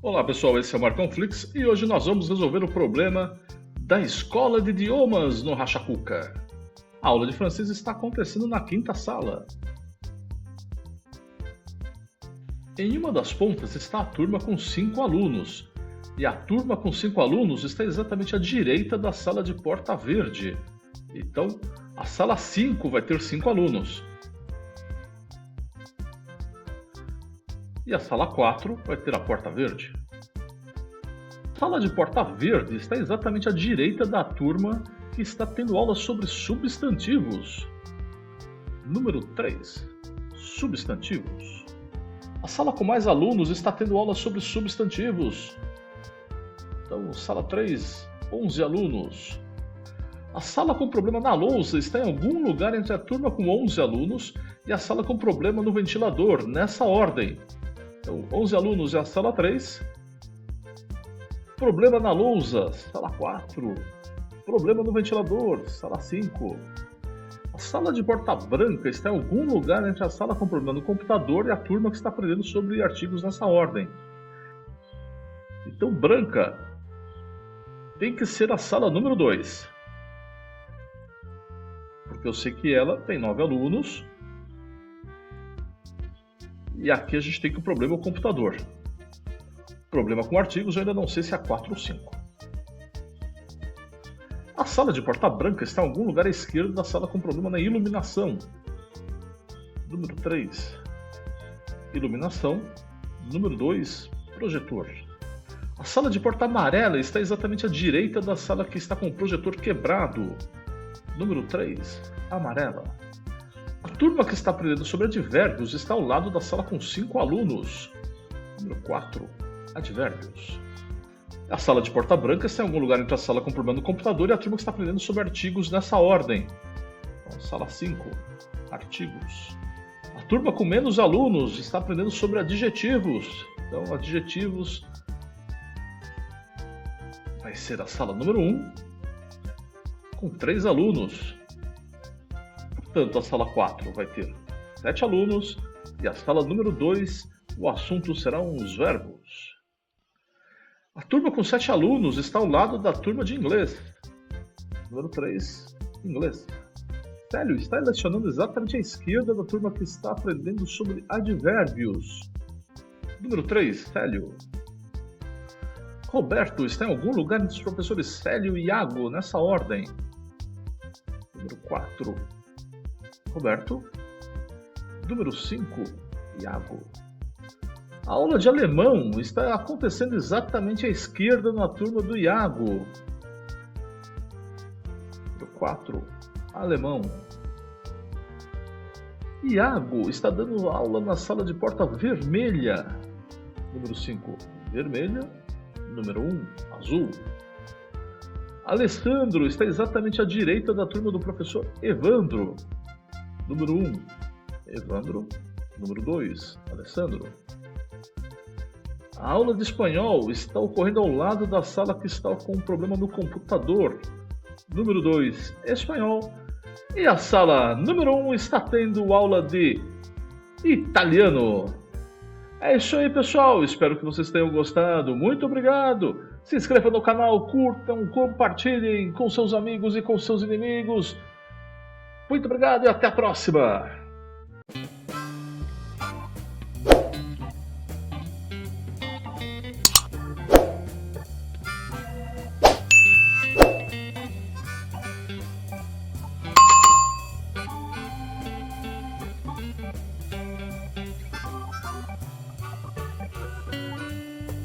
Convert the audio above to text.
Olá pessoal, esse é o Marcão Flix e hoje nós vamos resolver o problema da escola de idiomas no Racha Cuca. A aula de francês está acontecendo na quinta sala. Em uma das pontas está a turma com 5 alunos. E a turma com 5 alunos está exatamente à direita da sala de porta verde. Então, a sala 5 vai ter 5 alunos. E a sala 4 vai ter a porta verde. A sala de porta verde está exatamente à direita da turma que está tendo aula sobre substantivos. Número 3. Substantivos. A sala com mais alunos está tendo aula sobre substantivos. Então, sala 3, 11 alunos. A sala com problema na louça está em algum lugar entre a turma com 11 alunos e a sala com problema no ventilador, nessa ordem. Então, 11 alunos é a sala 3. Problema na lousa, sala 4. Problema no ventilador, sala 5. A sala de porta branca está em algum lugar entre a sala com problema no computador e a turma que está aprendendo sobre artigos nessa ordem. Então, branca tem que ser a sala número 2. Porque eu sei que ela tem 9 alunos. E aqui a gente tem que o problema é o computador. Problema com artigos eu ainda não sei se é 4 ou 5. A sala de porta branca está em algum lugar à esquerda da sala com problema na iluminação. Número 3, iluminação. Número 2, projetor. A sala de porta amarela está exatamente à direita da sala que está com o projetor quebrado. Número 3, amarela. A turma que está aprendendo sobre advérbios está ao lado da sala com 5 alunos. Número 4, advérbios. A sala de porta branca está em algum lugar entre a sala com problema no computador e a turma que está aprendendo sobre artigos nessa ordem. Então, sala 5, artigos. A turma com menos alunos está aprendendo sobre adjetivos. Então, adjetivos vai ser a sala número 1, com 3 alunos. Portanto, a sala 4 vai ter 7 alunos e a sala número 2, o assunto serão os verbos. A turma com 7 alunos está ao lado da turma de inglês. Número 3, inglês. Célio está lecionando exatamente à esquerda da turma que está aprendendo sobre advérbios. Número 3, Célio. Roberto está em algum lugar entre os professores Célio e Iago, nessa ordem. Número 4, Roberto. Número 5, Iago. A aula de alemão está acontecendo exatamente à esquerda na turma do Iago. Número 4, alemão. Iago está dando aula na sala de porta vermelha. Número 5, vermelha. Número 1, azul. Alessandro está exatamente à direita da turma do professor Evandro. Número 1, Evandro. Número 2, Alessandro. A aula de espanhol está ocorrendo ao lado da sala que está com um problema no computador. Número 2, espanhol. E a sala número 1 está tendo aula de italiano. É isso aí, pessoal. Espero que vocês tenham gostado. Muito obrigado. Se inscrevam no canal, curtam, compartilhem com seus amigos e com seus inimigos. Muito obrigado e até a próxima.